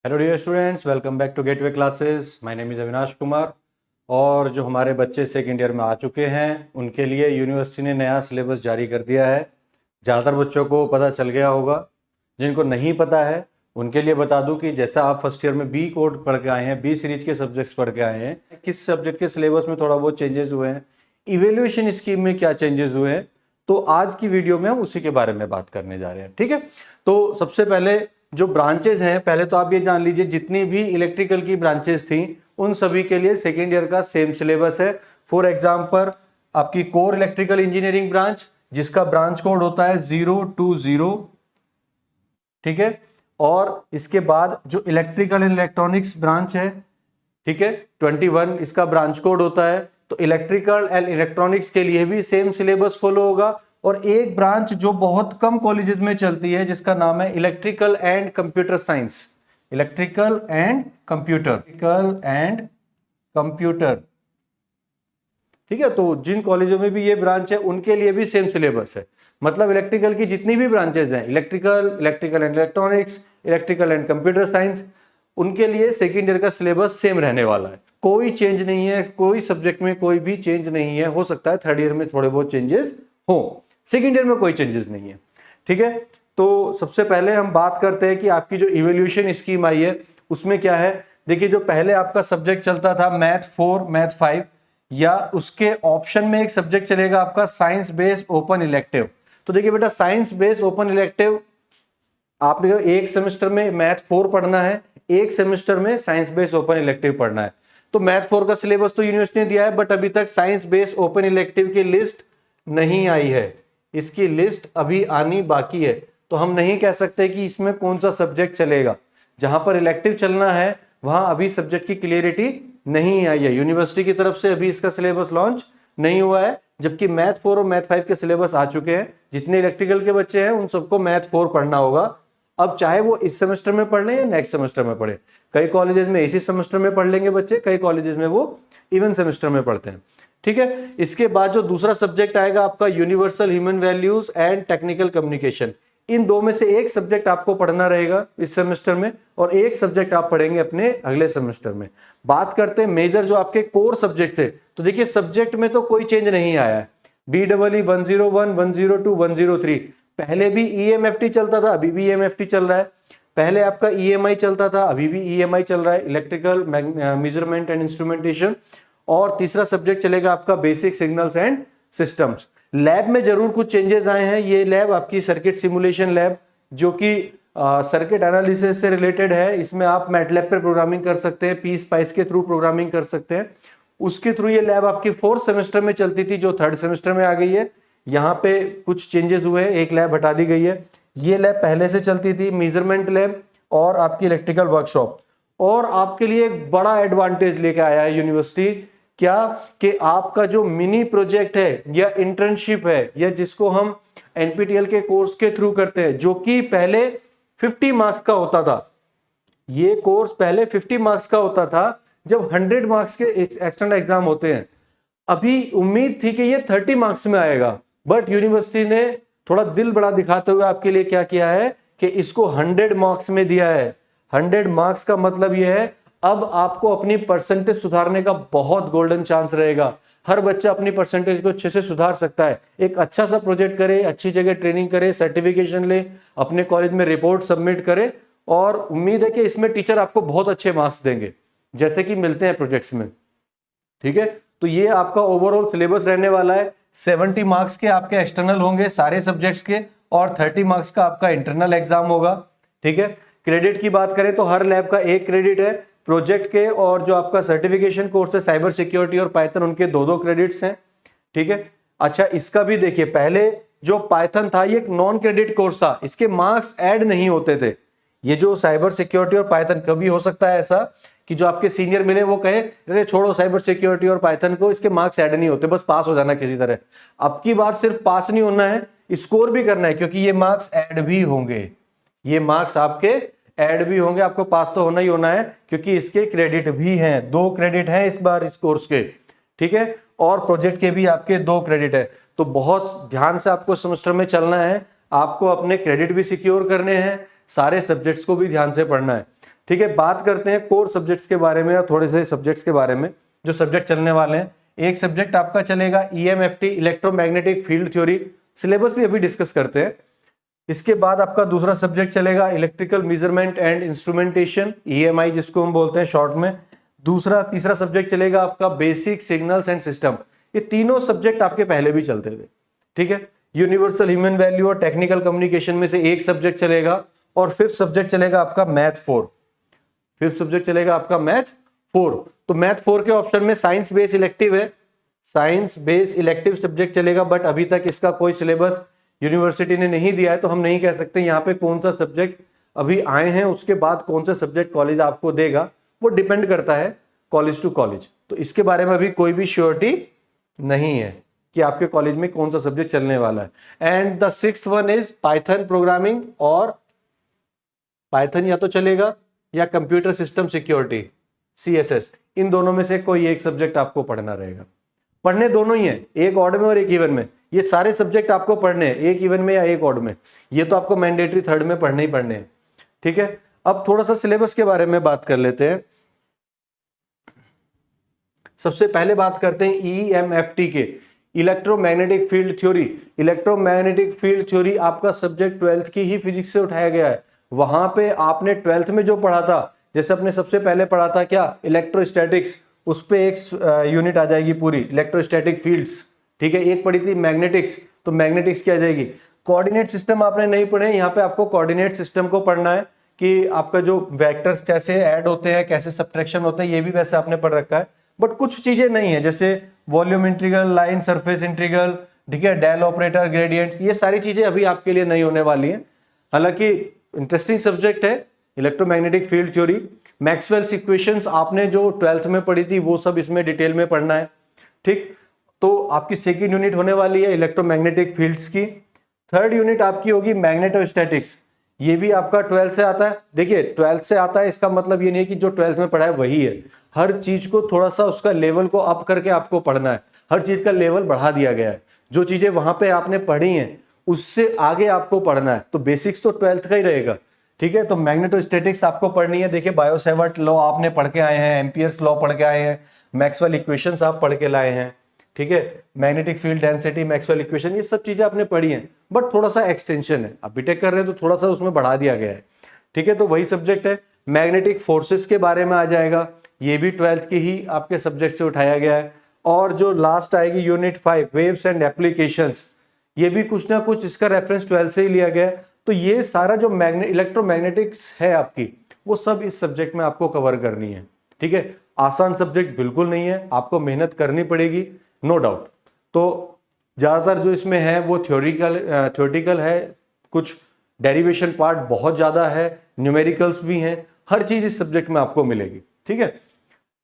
Hello dear students, welcome back to Gateway classes. My name is Avinash Kumar. और जो हमारे बच्चे सेकेंड ईयर में आ चुके हैं उनके लिए यूनिवर्सिटी ने नया सिलेबस जारी कर दिया है। ज़्यादातर बच्चों को पता चल गया होगा। जिनको नहीं पता है उनके लिए बता दूं कि जैसा आप फर्स्ट ईयर में बी कोड पढ़ के आए हैं, बी सीरीज के सब्जेक्ट्स पढ़ के आए हैं, किस सब्जेक्ट के सिलेबस में थोड़ा बहुत चेंजेस हुए हैं, इवेल्यूएशन स्कीम में क्या चेंजेस हुए हैं, तो आज की वीडियो में हम उसी के बारे में बात करने जा रहे हैं। ठीक है, तो सबसे पहले जो ब्रांचेस हैं, पहले तो आप ये जान लीजिए जितनी भी इलेक्ट्रिकल की ब्रांचेस थी उन सभी के लिए सेकेंड ईयर का सेम सिलेबस है। फॉर एग्जांपल आपकी कोर इलेक्ट्रिकल इंजीनियरिंग ब्रांच जिसका ब्रांच कोड होता है 020, ठीक है। और इसके बाद जो इलेक्ट्रिकल एंड इलेक्ट्रॉनिक्स ब्रांच है, ठीक है, 21 इसका ब्रांच कोड होता है। तो इलेक्ट्रिकल एंड इलेक्ट्रॉनिक्स के लिए भी सेम सिलेबस फॉलो होगा। और एक ब्रांच जो बहुत कम कॉलेजेस में चलती है जिसका नाम है electrical and computer science, electrical and computer, ठीक है। तो जिन कॉलेजों में भी ये ब्रांच है उनके लिए भी सेम सिलेबस है। मतलब इलेक्ट्रिकल की जितनी भी ब्रांचेज हैं, electrical and electronics, electrical and computer science, उनके लिए सेकेंड ईयर का सिलेबस सेम रहने वाला है। कोई चेंज नहीं है, कोई सब्जेक्ट में कोई भी चेंज नहीं है। हो सकता है थर्ड ईयर में थोड़े बहुत चेंजेस हो, सेकेंड ईयर में कोई चेंजेस नहीं है। ठीक है, तो सबसे पहले हम बात करते हैं कि आपकी जो इवोल्यूशन स्कीम आई है उसमें क्या है। देखिए, जो पहले आपका सब्जेक्ट चलता था मैथ 4, मैथ 5, या उसके ऑप्शन में एक सब्जेक्ट चलेगा आपका साइंस बेस्ड ओपन इलेक्टिव। तो देखिए बेटा, साइंस बेस्ड ओपन इलेक्टिव आपने एक सेमेस्टर में मैथ 4 पढ़ना है, एक सेमेस्टर में साइंस बेस्ड ओपन इलेक्टिव पढ़ना है। तो मैथ 4 का सिलेबस तो यूनिवर्सिटी ने दिया है, बट अभी तक साइंस बेस्ड ओपन इलेक्टिव की लिस्ट नहीं आई है। इसकी लिस्ट अभी आनी बाकी है। तो हम नहीं कह सकते कि इसमें कौन सा सब्जेक्ट चलेगा। जहां पर इलेक्टिव चलना है वहां अभी सब्जेक्ट की क्लियरिटी नहीं आई है। यूनिवर्सिटी की तरफ से अभी इसका सिलेबस लॉन्च नहीं हुआ है, जबकि मैथ 4 और मैथ 5 के सिलेबस आ चुके हैं। जितने इलेक्ट्रिकल के बच्चे हैं उन सबको मैथ 4 पढ़ना होगा। अब चाहे वो इस सेमेस्टर में पढ़ लें या नेक्स्ट सेमेस्टर में पढ़े। कई कॉलेजेस में इसी सेमेस्टर में पढ़ लेंगे बच्चे, कई कॉलेजेस में वो इवन सेमेस्टर में पढ़ते हैं। ठीक है, इसके बाद जो दूसरा सब्जेक्ट आएगा आपका universal human values and technical communication. इन दो में से एक सब्जेक्ट आपको पढ़ना रहेगा इस सेमेस्टर में और एक सब्जेक्ट आप पढ़ेंगे अपने अगले सेमेस्टर में। बात करते हैं मेजर जो आपके कोर सब्जेक्ट थे, तो देखिए सब्जेक्ट में तो कोई चेंज नहीं आया है। BEE 101, 102, 103, पहले भी EMFT चलता था, अभी भी EMFT चल रहा है। पहले आपका EMI चलता था, अभी भी EMI चल रहा है, इलेक्ट्रिकल मेजरमेंट एंड इंस्ट्रूमेंटेशन। और तीसरा सब्जेक्ट चलेगा आपका basic signals and systems. Lab में जरूर कुछ चेंजेस आए हैं। ये लैब आपकी सर्किट सिमुलेशन लैब, जो कि सर्किट एनालिसिस से रिलेटेड है। इसमें आप मैटलैब पर प्रोग्रामिंग कर सकते हैं, PSpice के थ्रू प्रोग्रामिंग कर सकते हैं। उसके थ्रू ये लैब आपकी 4th सेमेस्टर में चलती थी, जो 3rd सेमेस्टर में आ गई है। यहाँ पे कुछ चेंजेस हुए हैं, एक लैब हटा दी गई है। ये लैब पहले से चलती थी, मेजरमेंट लैब और आपकी इलेक्ट्रिकल वर्कशॉप। और आपके लिए एक बड़ा एडवांटेज लेके आया है यूनिवर्सिटी, क्या कि आपका जो मिनी प्रोजेक्ट है या इंटर्नशिप है, या जिसको हम NPTEL के कोर्स के थ्रू करते हैं, जो कि पहले 50 मार्क्स का होता था। ये कोर्स पहले 50 मार्क्स का होता था जब 100 मार्क्स के एक्सटर्नल एग्जाम होते हैं। अभी उम्मीद थी कि ये 30 मार्क्स में आएगा, बट यूनिवर्सिटी ने थोड़ा दिल बड़ा दिखाते हुए आपके लिए क्या किया है कि इसको 100 मार्क्स में दिया है। 100 मार्क्स का मतलब यह है अब आपको अपनी परसेंटेज सुधारने का बहुत गोल्डन चांस रहेगा। हर बच्चा अपनी परसेंटेज को अच्छे से सुधार सकता है। एक अच्छा सा प्रोजेक्ट करे, अच्छी जगह ट्रेनिंग करे, सर्टिफिकेशन ले, अपने कॉलेज में रिपोर्ट सबमिट करे, और उम्मीद है कि इसमें टीचर आपको बहुत अच्छे मार्क्स देंगे जैसे कि मिलते हैं प्रोजेक्ट्स में। ठीक है, तो ये आपका ओवरऑल सिलेबस रहने वाला है। 70 मार्क्स के आपके एक्सटर्नल होंगे सारे सब्जेक्ट्स के, और 30 मार्क्स का आपका इंटरनल एग्जाम होगा। ठीक है, क्रेडिट की बात करें तो हर लैब का 1 क्रेडिट है, प्रोजेक्ट के और जो आपका सर्टिफिकेशन कोर्स है साइबर सिक्योरिटी और पाइथन, उनके 2-2 क्रेडिट्स हैं। ठीक है, अच्छा इसका भी देखिए, पहले जो पाइथन था ये एक नॉन क्रेडिट कोर्स था, इसके मार्क्स ऐड नहीं होते थे। ये जो साइबर सिक्योरिटी और पाइथन, कभी हो सकता है ऐसा कि जो आपके सीनियर मिले वो कहे अरे छोड़ो साइबर सिक्योरिटी और पाइथन को, इसके मार्क्स ऐड नहीं होते, बस पास हो जाना किसी तरह। अब की बार सिर्फ पास नहीं होना है, स्कोर भी करना है, क्योंकि ये मार्क्स ऐड भी होंगे। ये मार्क्स आपके ऐड भी होंगे, आपको पास तो होना ही होना है, क्योंकि इसके क्रेडिट भी हैं। 2 क्रेडिट हैं इस बार इस कोर्स के। ठीक है, और प्रोजेक्ट के भी आपके 2 क्रेडिट है। तो बहुत ध्यान से आपको सेमेस्टर में चलना है, आपको अपने क्रेडिट भी सिक्योर करने हैं, सारे सब्जेक्ट्स को भी ध्यान से पढ़ना है। ठीक है, बात करते हैं कोर सब्जेक्ट्स के बारे में या थोड़े से सब्जेक्ट्स के बारे में जो सब्जेक्ट चलने वाले हैं। एक सब्जेक्ट आपका चलेगा EMFT, electromagnetic field theory, syllabus भी अभी डिस्कस करते हैं। इसके बाद आपका दूसरा सब्जेक्ट चलेगा electrical measurement and instrumentation, EMI जिसको हम बोलते हैं शॉर्ट में। तीसरा सब्जेक्ट चलेगा आपका बेसिक सिग्नल्स एंड सिस्टम। ये तीनों सब्जेक्ट आपके पहले भी चलते थे, ठीक है। यूनिवर्सल ह्यूमन वैल्यू और टेक्निकल कम्युनिकेशन में से एक सब्जेक्ट चलेगा, और फिफ्थ सब्जेक्ट चलेगा आपका मैथ 4। फिफ्थ सब्जेक्ट चलेगा आपका मैथ 4। तो मैथ 4 के ऑप्शन में साइंस बेस इलेक्टिव है, साइंस बेस इलेक्टिव सब्जेक्ट चलेगा, बट अभी तक इसका कोई सिलेबस यूनिवर्सिटी ने नहीं दिया है, तो हम नहीं कह सकते यहाँ पे कौन सा सब्जेक्ट अभी आए हैं, उसके बाद कौन सा सब्जेक्ट कॉलेज आपको देगा, वो डिपेंड करता है कॉलेज टू कॉलेज। तो इसके बारे में अभी कोई भी श्योरिटी नहीं है कि आपके कॉलेज में कौन सा सब्जेक्ट चलने वाला है। And the sixth one is Python programming, और पाइथन या तो चलेगा या कंप्यूटर सिस्टम सिक्योरिटी CSS, इन दोनों में से कोई एक सब्जेक्ट आपको पढ़ना रहेगा। पढ़ने दोनों ही है, एक ऑड में और एक इवन में। ये सारे सब्जेक्ट आपको पढ़ने हैं, एक इवन में या एक ऑड में। ये तो आपको मैंडेटरी थर्ड में पढ़ने ही पढ़ने हैं, ठीक है। अब थोड़ा सा सिलेबस के बारे में बात कर लेते हैं। सबसे पहले बात करते हैं EMFT के, electromagnetic field theory. Electromagnetic field theory आपका सब्जेक्ट 12th की ही फिजिक्स से उठाया गया है। वहां पे आपने 12th में जो पढ़ा था, जैसे अपने सबसे पहले पढ़ा था क्या, इलेक्ट्रोस्टैटिक्स, उस पे एक यूनिट आ जाएगी पूरी, इलेक्ट्रोस्टैटिक फील्ड्स, ठीक है। एक पढ़ी थी मैग्नेटिक्स, तो मैग्नेटिक्स की आ जाएगी। कोऑर्डिनेट सिस्टम आपने नहीं पढ़े, यहाँ पे आपको कोऑर्डिनेट सिस्टम को पढ़ना है कि आपका जो वेक्टर्स कैसे ऐड होते हैं, कैसे सब्ट्रैक्शन होते हैं, ये भी वैसे आपने पढ़ रखा है। बट कुछ चीजें नहीं है, जैसे volume integral, line surface integral, ठीक है, डेल ऑपरेटर, ग्रेडियंट्स, ये सारी चीजें अभी आपके लिए नहीं होने वाली हैं। हालांकि इंटरेस्टिंग सब्जेक्ट है electromagnetic field theory. Maxwell's equations आपने जो 12th में पढ़ी थी, वो सब इसमें डिटेल में पढ़ना है, ठीक। तो आपकी सेकंड यूनिट होने वाली है इलेक्ट्रोमैग्नेटिक फील्ड्स की। थर्ड यूनिट आपकी होगी मैग्नेटोस्टैटिक्स। ये भी आपका 12th से आता है। देखिए 12th से आता है, इसका मतलब ये नहीं है कि जो 12th में पढ़ा है वही है। हर चीज को थोड़ा सा उसका लेवल को अप करके आपको पढ़ना है, हर चीज का लेवल बढ़ा दिया गया है। जो चीजें वहां पे आपने पढ़ी हैं उससे आगे आपको पढ़ना है, तो बेसिक्स तो 12th का ही रहेगा, ठीक है। तो मैग्नेटोस्टैटिक्स आपको पढ़नी है। देखिए बायो-सैवर्ट लॉ आपने पढ़ के आए हैं, एम्पियर्स लॉ पढ़ के आए हैं, मैक्सवेल इक्वेशंस आप पढ़ के लाए हैं, ठीक है। Magnetic field density, Maxwell equation, ये सब चीजें आपने पढ़ी हैं, बट थोड़ा सा एक्सटेंशन है। आप बीटेक कर रहे हैं तो थोड़ा सा उसमें बढ़ा दिया गया है, ठीक है। तो वही सब्जेक्ट है। मैग्नेटिक फोर्सेस के बारे में आ जाएगा, ये भी 12th की ही आपके सब्जेक्ट से उठाया गया है। और जो लास्ट आएगी यूनिट 5, वेव्स एंड एप्लीकेशंस, ये भी कुछ ना कुछ इसका रेफरेंस 12th से ही लिया गया है। तो ये सारा जो इलेक्ट्रोमैग्नेटिक्स है आपकी, वो सब इस सब्जेक्ट में आपको कवर करनी है, ठीक है। आसान सब्जेक्ट बिल्कुल नहीं है, आपको मेहनत करनी पड़ेगी, नो डाउट। तो ज्यादातर जो इसमें है वो थ्योरेटिकल है, कुछ डेरिवेशन पार्ट बहुत ज्यादा है, न्यूमेरिकल्स भी हैं, हर चीज इस सब्जेक्ट में आपको मिलेगी, ठीक है।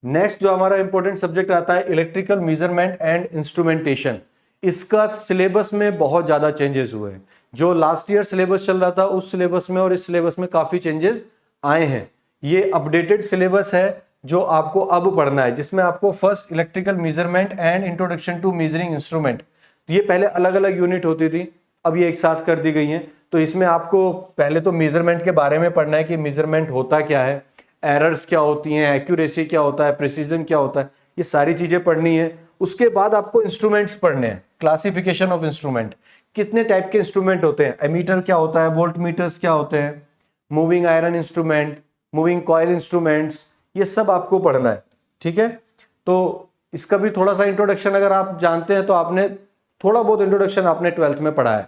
नेक्स्ट जो हमारा इंपॉर्टेंट सब्जेक्ट आता है इलेक्ट्रिकल मेजरमेंट एंड इंस्ट्रूमेंटेशन। इसका सिलेबस में बहुत ज्यादा चेंजेस हुए हैं। जो लास्ट ईयर सिलेबस चल रहा था उस सिलेबस में और इस सिलेबस में काफी चेंजेस आए हैं। ये अपडेटेड सिलेबस है जो आपको अब पढ़ना है, जिसमें आपको first electrical measurement and introduction to measuring instrument, ये पहले अलग अलग यूनिट होती थी, अब ये एक साथ कर दी गई हैं। तो इसमें आपको पहले तो मेजरमेंट के बारे में पढ़ना है कि मेजरमेंट होता क्या है, एरर्स क्या होती हैं, एक्यूरेसी क्या होता है, प्रिसीजन क्या होता है, ये सारी चीजें पढ़नी है। उसके बाद आपको इंस्ट्रूमेंट्स पढ़ने हैं, क्लासिफिकेशन ऑफ इंस्ट्रूमेंट, कितने टाइप के इंस्ट्रूमेंट होते हैं, एमीटर क्या होता है, वोल्ट मीटर्स क्या होते हैं, moving iron instrument, moving coil instruments, ये सब आपको पढ़ना है, ठीक है। तो इसका भी थोड़ा सा इंट्रोडक्शन अगर आप जानते हैं तो आपने थोड़ा बहुत इंट्रोडक्शन आपने 12th में पढ़ा है,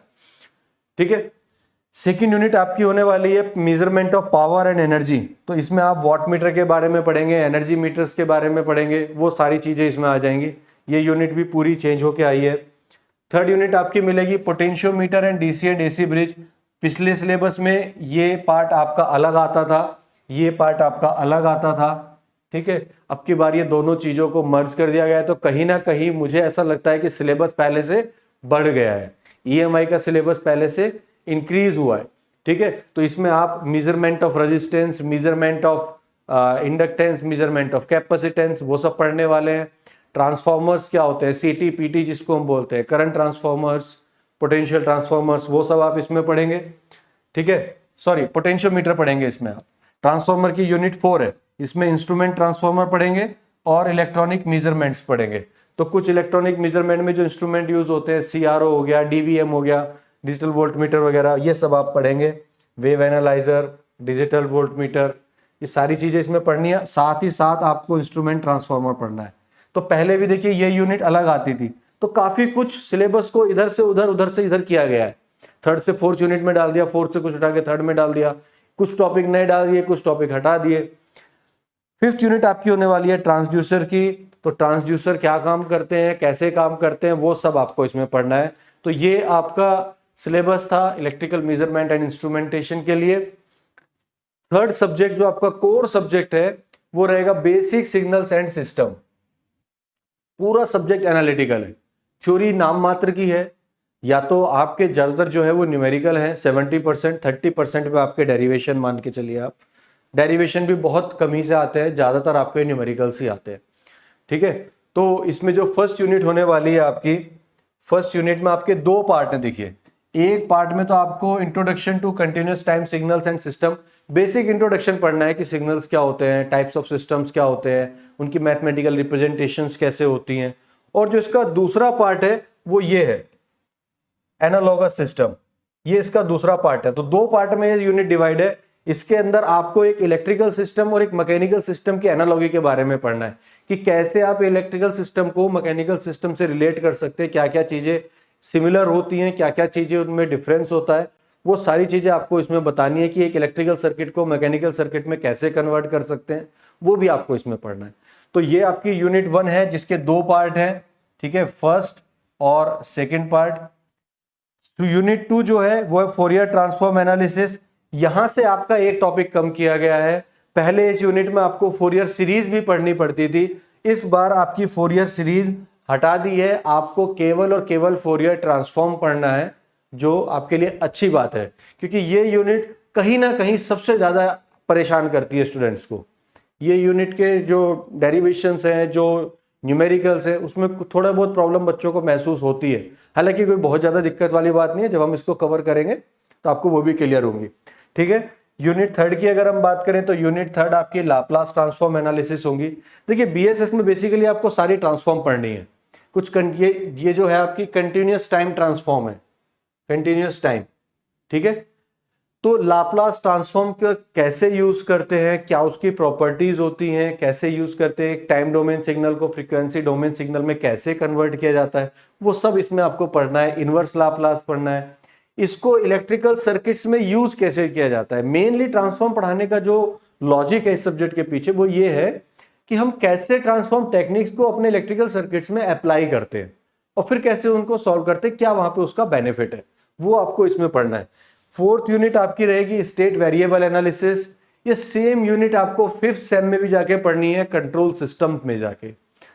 ठीक है। सेकेंड यूनिट आपकी होने वाली है measurement of power and energy. तो इसमें आप वाट मीटर के बारे में पढ़ेंगे, एनर्जी मीटर्स के बारे में पढ़ेंगे, वो सारी चीजें इसमें आ जाएंगी। ये यूनिट भी पूरी चेंज होके आई है। थर्ड यूनिट आपकी मिलेगी potentiometer and DC and AC bridge. पिछले सिलेबस में ये पार्ट आपका अलग आता था, ये पार्ट आपका अलग आता था, ठीक है। अब की बार ये दोनों चीजों को मर्ज कर दिया गया है। तो कहीं ना कहीं मुझे ऐसा लगता है कि सिलेबस पहले से बढ़ गया है, ईएमआई का सिलेबस पहले से इंक्रीज हुआ है, ठीक है। तो इसमें आप measurement of resistance, measurement of inductance, measurement of capacitance, वो सब पढ़ने वाले हैं। ट्रांसफॉर्मर्स क्या होते हैं, सीटी पीटी जिसको हम बोलते हैं, करंट ट्रांसफॉर्मर्स, पोटेंशियल ट्रांसफॉर्मर्स, वो सब आप इसमें पढ़ेंगे, ठीक है। सॉरी, पोटेंशियोमीटर पढ़ेंगे इसमें आप, ट्रांसफॉर्मर की यूनिट 4 है, इसमें इंस्ट्रूमेंट ट्रांसफॉर्मर पढ़ेंगे और इलेक्ट्रॉनिक मेजरमेंट्स पढ़ेंगे। तो कुछ इलेक्ट्रॉनिक मेजरमेंट में जो इंस्ट्रूमेंट यूज होते हैं, CRO हो गया, DVM हो गया, डिजिटल वोल्टमीटर वगैरह, ये सब आप पढ़ेंगे। वेव एनालाइजर, डिजिटल वोल्टमीटर, ये सारी चीजें इसमें पढ़नी है। साथ ही साथ आपको इंस्ट्रूमेंट ट्रांसफॉर्मर पढ़ना है। तो पहले भी देखिए ये यूनिट अलग आती थी, तो काफी कुछ सिलेबस को इधर से उधर, उधर से इधर किया गया है। थर्ड से फोर्थ यूनिट में डाल दिया, फोर्थ से कुछ उठा के थर्ड में डाल दिया, कुछ टॉपिक नए डाल दिए, कुछ टॉपिक हटा दिए। फिफ्थ यूनिट आपकी होने वाली है ट्रांसड्यूसर की। तो ट्रांसड्यूसर क्या काम करते हैं, कैसे काम करते हैं, वो सब आपको इसमें पढ़ना है। तो ये आपका सिलेबस था इलेक्ट्रिकल मेजरमेंट एंड इंस्ट्रूमेंटेशन के लिए। थर्ड सब्जेक्ट जो आपका कोर सब्जेक्ट है वो रहेगा बेसिक सिग्नल्स एंड सिस्टम। पूरा सब्जेक्ट एनालिटिकल है, थ्योरी नाम मात्र की है, या तो आपके ज्यादातर जो है वो न्यूमेरिकल है 70%, 30% पे आपके डेरिवेशन मान के चलिए आप। डेरिवेशन भी बहुत कमी से आते हैं, ज्यादातर आपके न्यूमेरिकल्स ही आते हैं, ठीक है। तो इसमें जो फर्स्ट यूनिट होने वाली है आपकी, फर्स्ट यूनिट में आपके दो पार्ट हैं। देखिए एक पार्ट में तो आपको introduction to continuous time signals and system, basic introduction पढ़ना है कि सिग्नल्स क्या होते हैं, टाइप्स ऑफ सिस्टम्स क्या होते हैं, उनकी मैथमेटिकल रिप्रेजेंटेशंस कैसे होती हैं। और जो इसका दूसरा पार्ट है वो ये है एनालॉगस सिस्टम, ये इसका दूसरा पार्ट है। तो दो पार्ट में ये यूनिट डिवाइड है। इसके अंदर आपको एक इलेक्ट्रिकल सिस्टम और एक मैकेनिकल सिस्टम की एनालॉगी के बारे में पढ़ना है कि कैसे आप इलेक्ट्रिकल सिस्टम को मैकेनिकल सिस्टम से रिलेट कर सकते हैं, क्या क्या चीजें सिमिलर होती हैं, क्या क्या चीजें उनमें डिफरेंस होता है, वो सारी चीजें आपको इसमें बतानी है कि एक इलेक्ट्रिकल सर्किट को मैकेनिकल सर्किट में कैसे कन्वर्ट कर सकते हैं, वो भी आपको इसमें पढ़ना है। तो ये आपकी यूनिट 1 है जिसके दो पार्ट हैं, ठीक है, फर्स्ट और सेकेंड पार्ट। तो यूनिट 2 जो है वो है फोरियर ट्रांसफॉर्म एनालिसिस। यहां से आपका एक टॉपिक कम किया गया है। पहले इस यूनिट में आपको फोरियर सीरीज भी पढ़नी पड़ती थी, इस बार आपकी फोरियर सीरीज हटा दी है, आपको केवल और केवल फोरियर ट्रांसफॉर्म पढ़ना है, जो आपके लिए अच्छी बात है क्योंकि ये यूनिट कहीं ना कहीं सबसे ज्यादा परेशान करती है स्टूडेंट्स को। ये यूनिट के जो डेरिवेशंस हैं, जो न्यूमेरिकल्स है, उसमें थोड़ा बहुत प्रॉब्लम बच्चों को महसूस होती है। हालांकि कोई बहुत ज्यादा दिक्कत वाली बात नहीं है, जब हम इसको कवर करेंगे तो आपको वो भी क्लियर होंगी, ठीक है। यूनिट 3 की अगर हम बात करें तो यूनिट 3 आपकी लाप्लास ट्रांसफॉर्म एनालिसिस होगी। देखिए बीएसएस में बेसिकली आपको सारी ट्रांसफॉर्म पढ़नी है। कुछ ये जो है आपकी कंटिन्यूअस टाइम ट्रांसफॉर्म है, कंटिन्यूअस टाइम, ठीक है। तो लाप्लास ट्रांसफॉर्म का कैसे यूज करते हैं, क्या उसकी प्रॉपर्टीज होती हैं, कैसे यूज करते हैं, टाइम डोमेन सिग्नल को फ्रीक्वेंसी डोमेन सिग्नल में कैसे कन्वर्ट किया जाता है, वो सब इसमें आपको पढ़ना है। इनवर्स लाप्लास पढ़ना है, इसको इलेक्ट्रिकल सर्किट्स में यूज कैसे किया जाता है। मेनली ट्रांसफॉर्म पढ़ाने का जो लॉजिक है इस सब्जेक्ट के पीछे वो ये है कि हम कैसे ट्रांसफॉर्म टेक्निक्स को अपने इलेक्ट्रिकल सर्किट्स में अप्लाई करते हैं और फिर कैसे उनको सॉल्व करते हैं, क्या वहां पे उसका बेनिफिट है, वो आपको इसमें पढ़ना है। फोर्थ यूनिट आपकी रहेगी स्टेट वेरिएबल एनालिसिस। ये सेम यूनिट आपको 5th सेम में भी जाके पढ़नी है, कंट्रोल सिस्टम में जाके।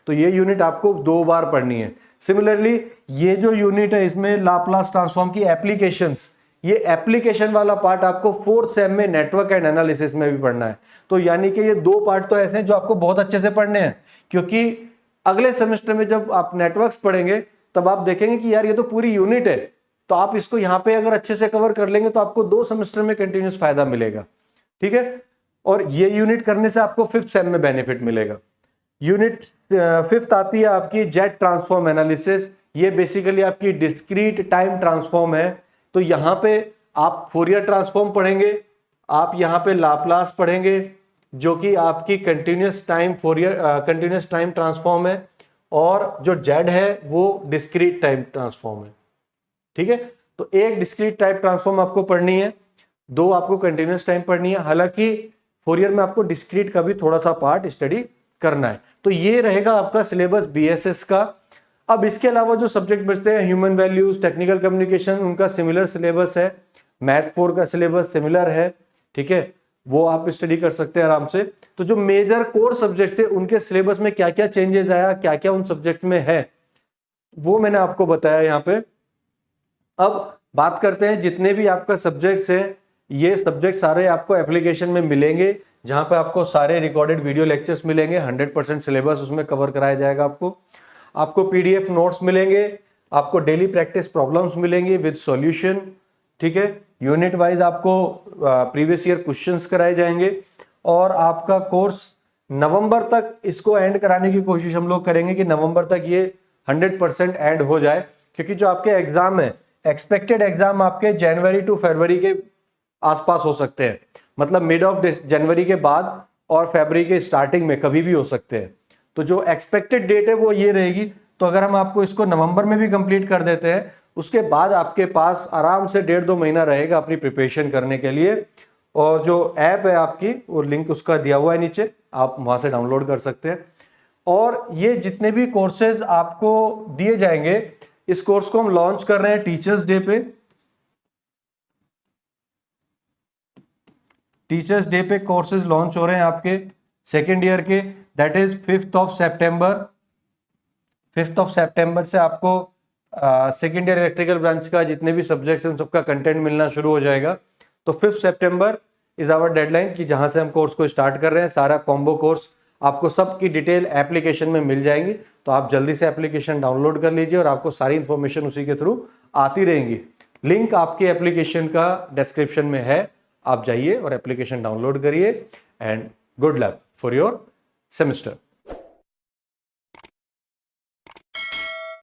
तो ये यूनिट आपको 2 बार पढ़नी है। सिमिलरली ये जो यूनिट है इसमें लाप्लास ट्रांसफॉर्म की एप्लीकेशंस, ये एप्लीकेशन वाला पार्ट आपको 4th सेम में नेटवर्क एंड एनालिसिस में भी पढ़ना है। तो यानी कि ये 2 पार्ट तो ऐसे हैं जो आपको बहुत अच्छे से पढ़ने हैं, क्योंकि अगले सेमेस्टर में जब आप नेटवर्क्स पढ़ेंगे तब आप देखेंगे कि यार ये तो पूरी यूनिट है, तो आप इसको यहाँ पे अगर अच्छे से कवर कर लेंगे तो आपको 2 सेमेस्टर में कंटिन्यूस फायदा मिलेगा, ठीक है। और ये यूनिट करने से आपको 5th सेम में बेनिफिट मिलेगा। यूनिट 5th आती है आपकी जेट ट्रांसफॉर्म एनालिसिस। ये बेसिकली आपकी डिस्क्रीट टाइम ट्रांसफॉर्म है। तो यहाँ पे आप फोरियर ट्रांसफॉर्म पढ़ेंगे, आप यहाँ पे लाप्लास पढ़ेंगे जो कि आपकी continuous time continuous time transform है, और जो जेड है वो डिस्क्रीट टाइम ट्रांसफॉर्म है, ठीक है। तो एक डिस्क्रीट टाइप ट्रांसफॉर्म आपको पढ़नी है, 2 आपको कंटिन्यूस टाइम पढ़नी है। हालांकि फोरियर में आपको डिस्क्रीट का भी थोड़ा सा पार्ट स्टडी करना है। तो ये रहेगा आपका सिलेबस बीएसएस का। अब इसके अलावा जो सब्जेक्ट बचते हैं ह्यूमन वैल्यूज, टेक्निकल कम्युनिकेशन, उनका सिमिलर सिलेबस है। मैथ 4 का सिलेबस सिमिलर है, ठीक है, वो आप स्टडी कर सकते हैं आराम से। तो जो मेजर कोर सब्जेक्ट थे उनके सिलेबस में क्या क्या चेंजेस आया, क्या क्या उन सब्जेक्ट में है, वो मैंने आपको बताया यहाँ पे। अब बात करते हैं जितने भी आपका सब्जेक्ट्स हैं, ये सब्जेक्ट सारे आपको एप्लीकेशन में मिलेंगे, जहां पे आपको सारे रिकॉर्डेड वीडियो लेक्चर्स मिलेंगे। 100% सिलेबस उसमें कवर कराया जाएगा। आपको पीडीएफ नोट्स मिलेंगे, आपको डेली प्रैक्टिस प्रॉब्लम्स मिलेंगे विद सॉल्यूशन, ठीक है। यूनिट वाइज आपको प्रीवियस ईयर क्वेश्चंस कराए जाएंगे और आपका कोर्स नवंबर तक इसको एंड कराने की कोशिश हम लोग करेंगे कि नवंबर तक ये 100% एंड हो जाए, क्योंकि जो आपके एग्जाम है एक्सपेक्टेड एग्जाम आपके जनवरी टू फरवरी के आसपास हो सकते हैं, मतलब मिड ऑफ जनवरी के बाद और फरवरी के स्टार्टिंग में कभी भी हो सकते हैं। तो जो एक्सपेक्टेड डेट है वो ये रहेगी। तो अगर हम आपको इसको नवंबर में भी कंप्लीट कर देते हैं, उसके बाद आपके पास आराम से 1.5-2 महीना रहेगा अपनी प्रिपरेशन करने के लिए। और जो ऐप है आपकी, वो लिंक उसका दिया हुआ है नीचे, आप वहां से डाउनलोड कर सकते हैं। और ये जितने भी कोर्सेज आपको दिए जाएंगे, इस कोर्स को हम लॉन्च कर रहे हैं टीचर्स डे पे। टीचर्स डे पे कोर्सेज लॉन्च हो रहे हैं आपके सेकेंड ईयर के, दैट इज 5th ऑफ सितंबर। 5th ऑफ सितंबर से आपको सेकेंड ईयर इलेक्ट्रिकल ब्रांच का जितने भी सब्जेक्ट्स हैं उन सबका कंटेंट मिलना शुरू हो जाएगा। तो 5 सितंबर इज आवर डेडलाइन कि जहां से हम कोर्स को स्टार्ट कर रहे हैं। सारा कॉम्बो कोर्स आपको सबकी डिटेल एप्लीकेशन में मिल जाएंगी, तो आप जल्दी से एप्लीकेशन डाउनलोड कर लीजिए और आपको सारी इंफॉर्मेशन उसी के थ्रू आती रहेंगी। लिंक आपके एप्लीकेशन का डिस्क्रिप्शन में है, आप जाइए और एप्लीकेशन डाउनलोड करिए। And good luck for your semester.